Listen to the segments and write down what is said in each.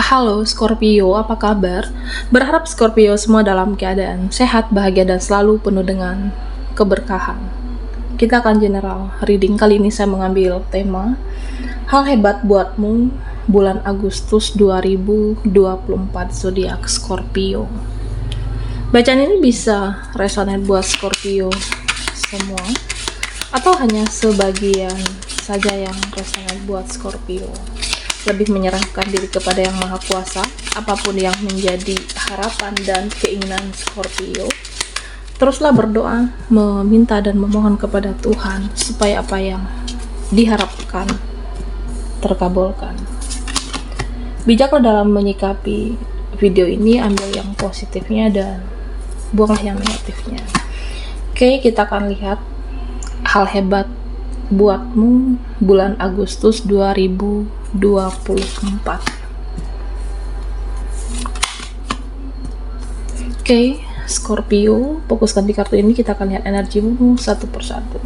Halo Scorpio, apa kabar? Berharap Scorpio semua dalam keadaan sehat, bahagia, dan selalu penuh dengan keberkahan. Kita akan general reading. Kali ini saya mengambil tema hal hebat buatmu bulan Agustus 2024 zodiak Scorpio. Bacaan ini bisa resonate buat Scorpio semua atau hanya sebagian saja yang resonate buat Scorpio. Lebih menyerahkan diri kepada Yang Maha Kuasa, apapun yang menjadi harapan dan keinginan Scorpio. Teruslah berdoa, meminta dan memohon kepada Tuhan supaya apa yang diharapkan terkabulkan. Bijaklah dalam menyikapi video ini, ambil yang positifnya dan buanglah yang negatifnya. Oke, kita akan lihat hal hebat buatmu bulan Agustus 2024. Oke, Scorpio, fokuskan di kartu ini. Kita akan lihat energimu satu persatu.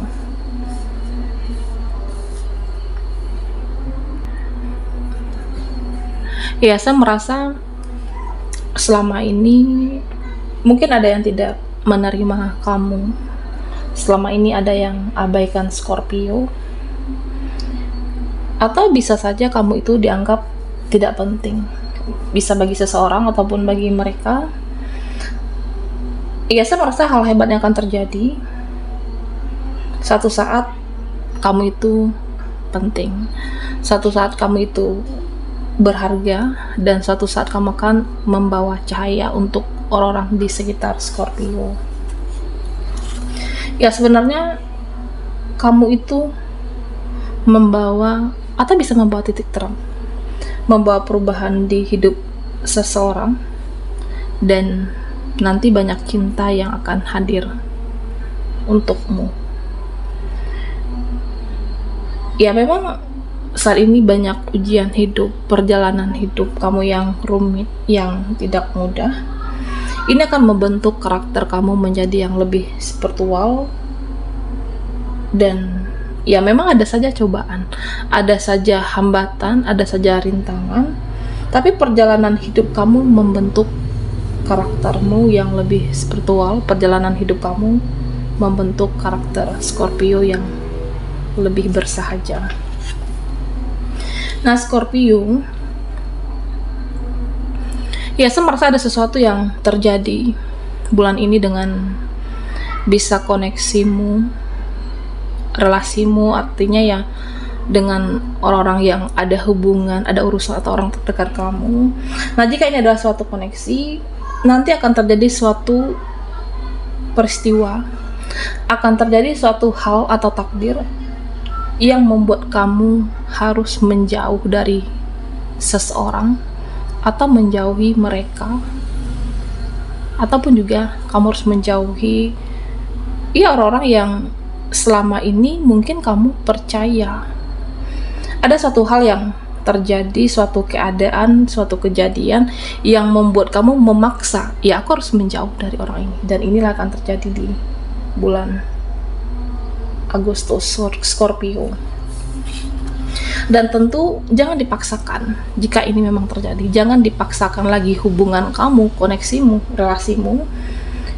Ya, saya merasa selama ini mungkin ada yang tidak menerima kamu. Selama ini ada yang abaikan Scorpio, atau bisa saja kamu itu dianggap tidak penting, bisa bagi seseorang ataupun bagi mereka. Ya, saya merasa hal hebat yang akan terjadi. Satu saat kamu itu penting, satu saat kamu itu berharga, dan suatu saat kamu akan membawa cahaya untuk orang-orang di sekitar Scorpio. Ya, sebenarnya kamu itu membawa atau bisa membawa titik terang, membawa perubahan di hidup seseorang, dan nanti banyak cinta yang akan hadir untukmu. Ya, memang saat ini banyak ujian hidup, perjalanan hidup kamu yang rumit, yang tidak mudah. Ini akan membentuk karakter kamu menjadi yang lebih spiritual. Dan ya, memang ada saja cobaan, ada saja hambatan, ada saja rintangan, tapi perjalanan hidup kamu membentuk karaktermu yang lebih spiritual. Perjalanan hidup kamu membentuk karakter Scorpio yang lebih bersahaja. Nah, Scorpio, ya, saya merasa ada sesuatu yang terjadi bulan ini dengan bisa koneksimu, relasimu, artinya ya dengan orang-orang yang ada hubungan, ada urusan atau orang terdekat kamu. Nah, jika ini adalah suatu koneksi, nanti akan terjadi suatu peristiwa, akan terjadi suatu hal atau takdir yang membuat kamu harus menjauh dari seseorang atau menjauhi mereka, ataupun juga kamu harus menjauhi orang-orang yang selama ini mungkin kamu percaya. Ada suatu hal yang terjadi, suatu keadaan, suatu kejadian yang membuat kamu memaksa, ya aku harus menjauh dari orang ini. Dan inilah akan terjadi di bulan Agustus Scorpio. Dan tentu jangan dipaksakan jika ini memang terjadi. Jangan dipaksakan lagi hubungan kamu, koneksimu, relasimu.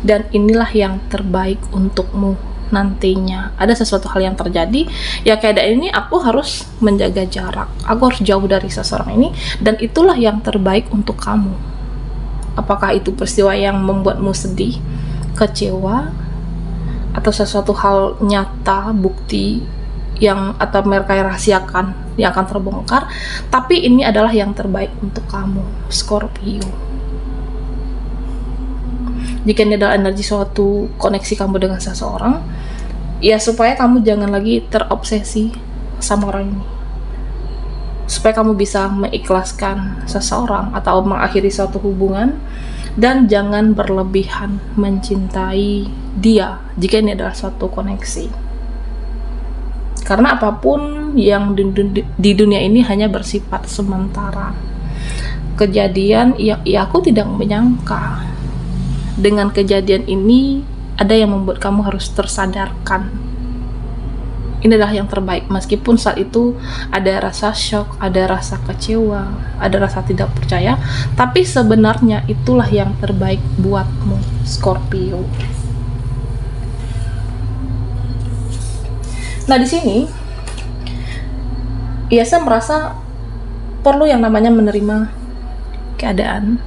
Dan inilah yang terbaik untukmu nantinya. Ada sesuatu hal yang terjadi, ya keadaan ini aku harus menjaga jarak, aku harus jauh dari seseorang ini, dan itulah yang terbaik untuk kamu. Apakah itu peristiwa yang membuatmu sedih, kecewa, atau sesuatu hal nyata, bukti yang atau mereka rahasiakan yang akan terbongkar, tapi ini adalah yang terbaik untuk kamu, Scorpio. Jika ini adalah energi suatu koneksi kamu dengan seseorang, ya supaya kamu jangan lagi terobsesi sama orang ini, supaya kamu bisa mengikhlaskan seseorang atau mengakhiri suatu hubungan, dan jangan berlebihan mencintai dia jika ini adalah suatu koneksi. Karena apapun yang di dunia ini hanya bersifat sementara. Kejadian, ya aku tidak menyangka dengan kejadian ini ada yang membuat kamu harus tersadarkan inilah yang terbaik, meskipun saat itu ada rasa shock, ada rasa kecewa, ada rasa tidak percaya, tapi sebenarnya itulah yang terbaik buatmu, Scorpio. Nah, di sini saya merasa perlu yang namanya menerima keadaan,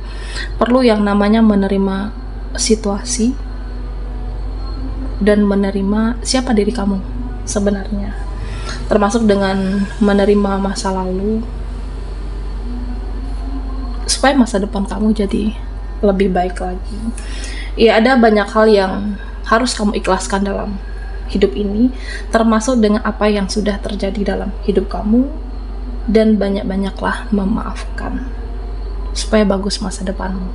perlu yang namanya menerima situasi, dan menerima siapa diri kamu sebenarnya, termasuk dengan menerima masa lalu, supaya masa depan kamu jadi lebih baik lagi. Ada banyak hal yang harus kamu ikhlaskan dalam hidup ini, termasuk dengan apa yang sudah terjadi dalam hidup kamu, dan banyak-banyaklah memaafkan supaya bagus masa depanmu.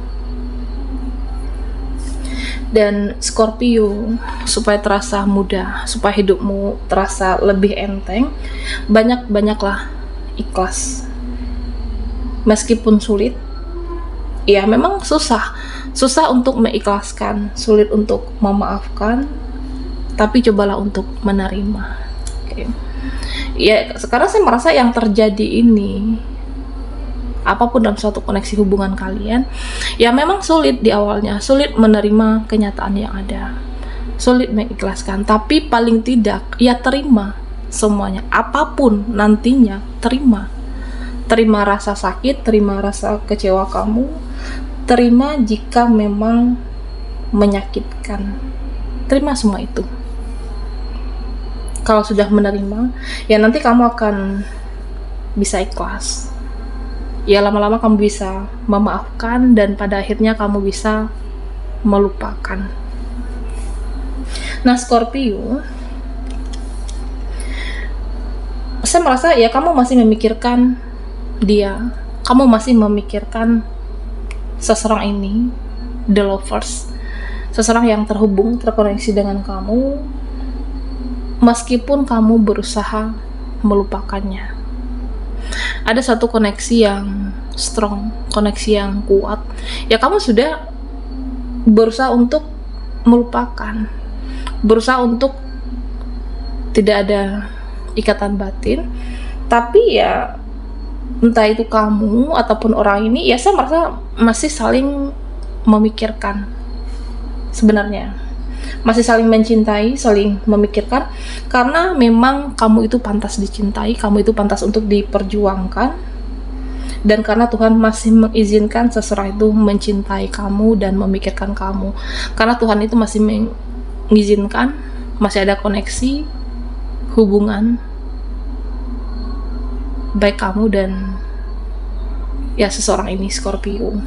Dan Scorpio, supaya terasa mudah, supaya hidupmu terasa lebih enteng, banyak-banyaklah ikhlas. Meskipun sulit, memang susah untuk mengikhlaskan, sulit untuk memaafkan, tapi cobalah untuk menerima. Sekarang saya merasa yang terjadi ini, apapun dalam suatu koneksi hubungan kalian, memang sulit di awalnya, sulit menerima kenyataan yang ada, sulit mengikhlaskan, tapi paling tidak terima semuanya, apapun nantinya, terima rasa sakit, terima rasa kecewa kamu, terima jika memang menyakitkan, terima semua itu. Kalau sudah menerima, nanti kamu akan bisa ikhlas. Lama-lama kamu bisa memaafkan, dan pada akhirnya kamu bisa melupakan. Nah, Scorpio, saya merasa kamu masih memikirkan dia, kamu masih memikirkan seseorang ini, the lovers, seseorang yang terkoneksi dengan kamu, meskipun kamu berusaha melupakannya. Ada satu koneksi yang strong, koneksi yang kuat, kamu sudah berusaha untuk melupakan, berusaha untuk tidak ada ikatan batin, tapi entah itu kamu ataupun orang ini, saya merasa masih saling memikirkan sebenarnya, masih saling mencintai, saling memikirkan, karena memang kamu itu pantas dicintai, kamu itu pantas untuk diperjuangkan, dan karena Tuhan masih mengizinkan seseorang itu mencintai kamu dan memikirkan kamu, karena Tuhan itu masih mengizinkan, masih ada koneksi hubungan baik kamu dan seseorang ini, Scorpio.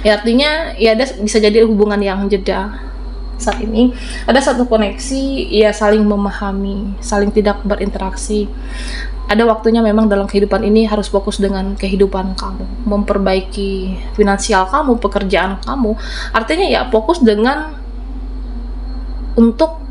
Artinya bisa jadi hubungan yang jeda. Saat ini ada satu koneksi, saling memahami, saling tidak berinteraksi. Ada waktunya memang dalam kehidupan ini harus fokus dengan kehidupan kamu, memperbaiki finansial kamu, pekerjaan kamu. Artinya fokus dengan untuk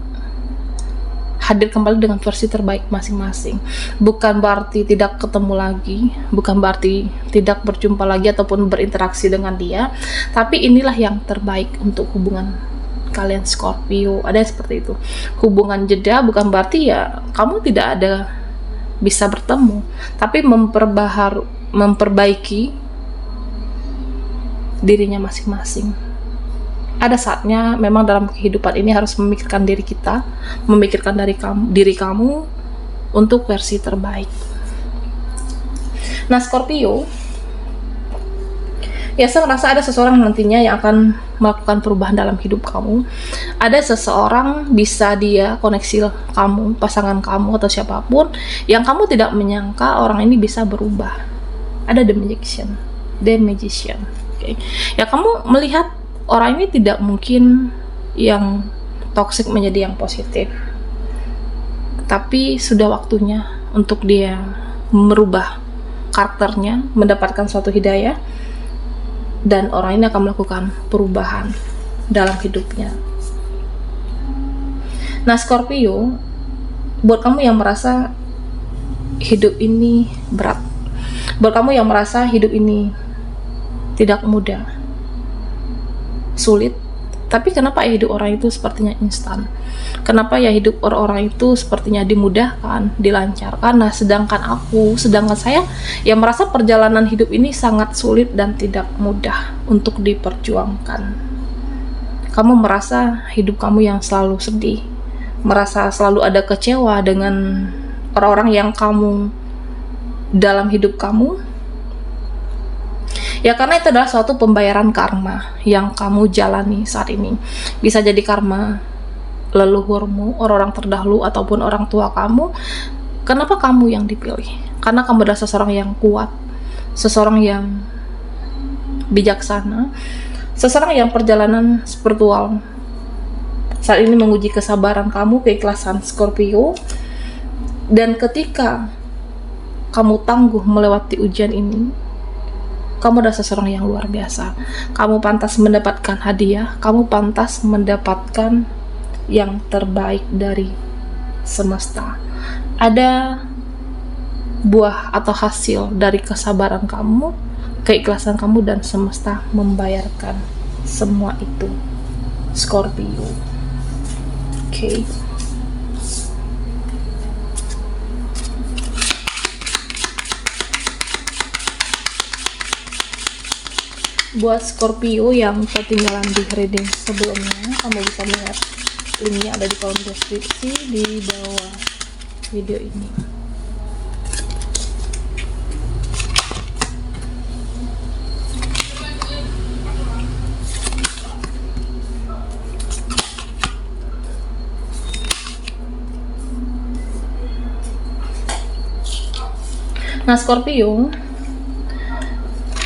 hadir kembali dengan versi terbaik masing-masing. Bukan berarti tidak ketemu lagi, bukan berarti tidak berjumpa lagi ataupun berinteraksi dengan dia, tapi inilah yang terbaik untuk hubungan kalian, Scorpio. Ada yang seperti itu. Hubungan jeda bukan berarti kamu tidak ada bisa bertemu, tapi memperbaiki dirinya masing-masing. Ada saatnya memang dalam kehidupan ini harus memikirkan diri kita, memikirkan diri kamu untuk versi terbaik. Nah, Scorpio, saya merasa ada seseorang nantinya yang akan melakukan perubahan dalam hidup kamu. Ada seseorang, bisa dia koneksi kamu, pasangan kamu, atau siapapun, yang kamu tidak menyangka orang ini bisa berubah. Ada the magician. Okay. Kamu melihat orang ini tidak mungkin yang toksik menjadi yang positif, tapi sudah waktunya untuk dia merubah karakternya, mendapatkan suatu hidayah, dan orang ini akan melakukan perubahan dalam hidupnya. Nah, Scorpio, buat kamu yang merasa hidup ini berat, buat kamu yang merasa hidup ini tidak mudah, sulit, Tapi kenapa ya hidup orang itu sepertinya instan? Kenapa ya hidup orang-orang itu sepertinya dimudahkan, dilancarkan? Nah, sedangkan saya yang merasa perjalanan hidup ini sangat sulit dan tidak mudah untuk diperjuangkan. Kamu merasa hidup kamu yang selalu sedih, merasa selalu ada kecewa dengan orang-orang yang kamu dalam hidup kamu. Ya karena itu adalah suatu pembayaran karma yang kamu jalani saat ini. Bisa jadi karma leluhurmu, orang-orang terdahulu, ataupun orang tua kamu. Kenapa kamu yang dipilih? Karena kamu adalah seseorang yang kuat, seseorang yang bijaksana, seseorang yang perjalanan spiritual saat ini menguji kesabaran kamu, keikhlasan Scorpio. Dan ketika kamu tangguh melewati ujian ini, kamu adalah seseorang yang luar biasa. Kamu pantas mendapatkan hadiah, kamu pantas mendapatkan yang terbaik dari semesta. Ada buah atau hasil dari kesabaran kamu, keikhlasan kamu, dan semesta membayarkan semua itu, Scorpio. Oke. Buat Scorpio yang ketinggalan di reading sebelumnya, kamu bisa lihat linknya ada di kolom deskripsi di bawah video ini. Nah, Scorpio,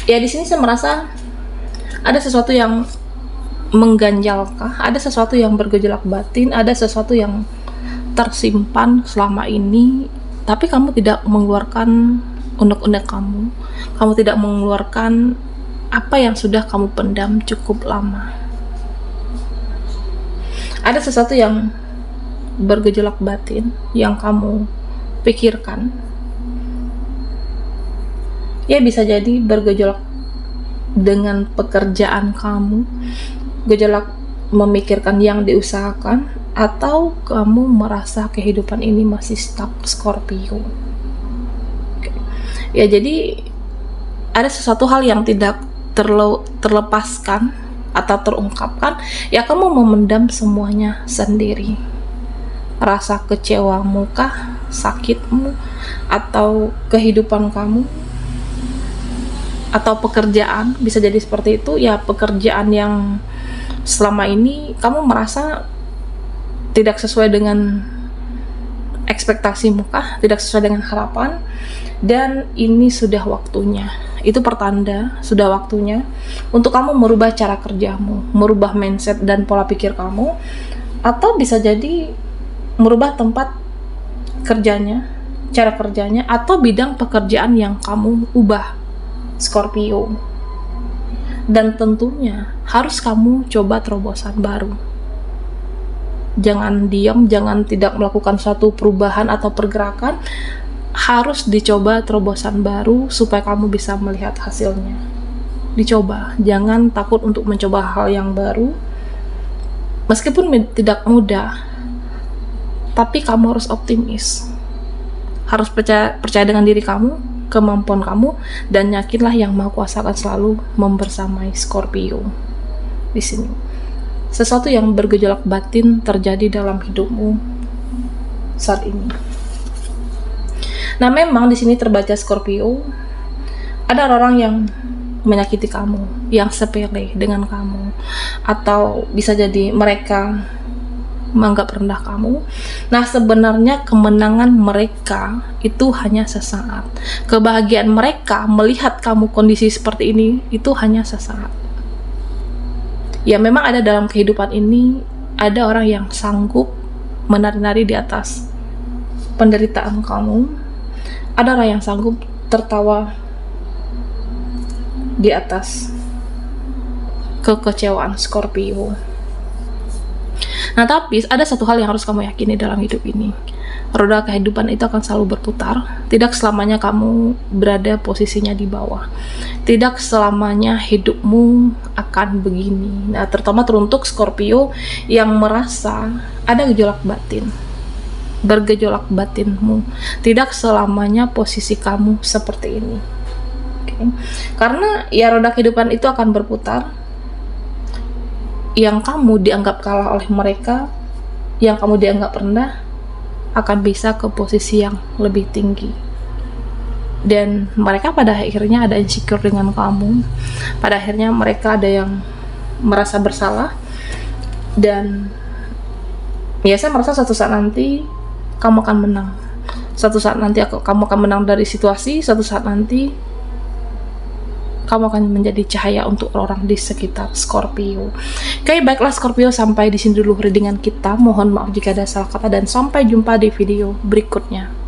ya di sini saya merasa ada sesuatu yang mengganjalkah, ada sesuatu yang bergejolak batin, ada sesuatu yang tersimpan selama ini, tapi kamu tidak mengeluarkan unek-unek kamu tidak mengeluarkan apa yang sudah kamu pendam cukup lama. Ada sesuatu yang bergejolak batin yang kamu pikirkan, ya bisa jadi bergejolak dengan pekerjaan kamu, gejolak memikirkan yang diusahakan, atau kamu merasa kehidupan ini masih stuck, Scorpio. Ya jadi ada sesuatu hal yang tidak terlepaskan atau terungkapkan, ya kamu memendam semuanya sendiri. Rasa kecewamu kah, sakitmu, atau kehidupan kamu, atau pekerjaan, bisa jadi seperti itu. Ya pekerjaan yang selama ini kamu merasa tidak sesuai dengan ekspektasimu kah, tidak sesuai dengan harapan, dan ini sudah waktunya. Itu pertanda sudah waktunya untuk kamu merubah cara kerjamu, merubah mindset dan pola pikir kamu, atau bisa jadi merubah tempat kerjanya, cara kerjanya, atau bidang pekerjaan yang kamu ubah, Scorpio. Dan tentunya harus kamu coba terobosan baru. Jangan diam, jangan tidak melakukan suatu perubahan atau pergerakan. Harus dicoba terobosan baru supaya kamu bisa melihat hasilnya. Dicoba, jangan takut untuk mencoba hal yang baru. Meskipun tidak mudah, tapi kamu harus optimis. Harus percaya dengan diri kamu, kemampuan kamu, dan yakinlah Yang Maha Kuasa akan selalu membersamai Scorpio. Di sini sesuatu yang bergejolak batin terjadi dalam hidupmu saat ini. Nah, memang di sini terbaca, Scorpio, ada orang yang menyakiti kamu, yang sepele dengan kamu, atau bisa jadi mereka menganggap rendah kamu. Nah, sebenarnya kemenangan mereka itu hanya sesaat. Kebahagiaan mereka melihat kamu kondisi seperti ini itu hanya sesaat. Ya memang ada dalam kehidupan ini, ada orang yang sanggup menari-nari di atas penderitaan kamu. Ada orang yang sanggup tertawa di atas kekecewaan, Scorpio. Nah, tapi ada satu hal yang harus kamu yakini dalam hidup ini. roda kehidupan itu akan selalu berputar. Tidak selamanya kamu berada posisinya di bawah. Tidak selamanya hidupmu akan begini. Nah, terutama teruntuk Scorpio yang merasa ada gejolak batin, bergejolak batinmu. Tidak selamanya posisi kamu seperti ini. Okay. Karena ya roda kehidupan itu akan berputar. Yang kamu dianggap kalah oleh mereka, yang kamu dianggap rendah, akan bisa ke posisi yang lebih tinggi. Dan mereka pada akhirnya ada insecure dengan kamu. Pada akhirnya mereka ada yang merasa bersalah. Dan ya saya merasa suatu saat nanti kamu akan menang. Suatu saat nanti kamu akan menang dari situasi. Suatu saat nanti kamu akan menjadi cahaya untuk orang di sekitar Scorpio. Oke, baiklah Scorpio, sampai di sini dulu readingan kita. Mohon maaf jika ada salah kata dan sampai jumpa di video berikutnya.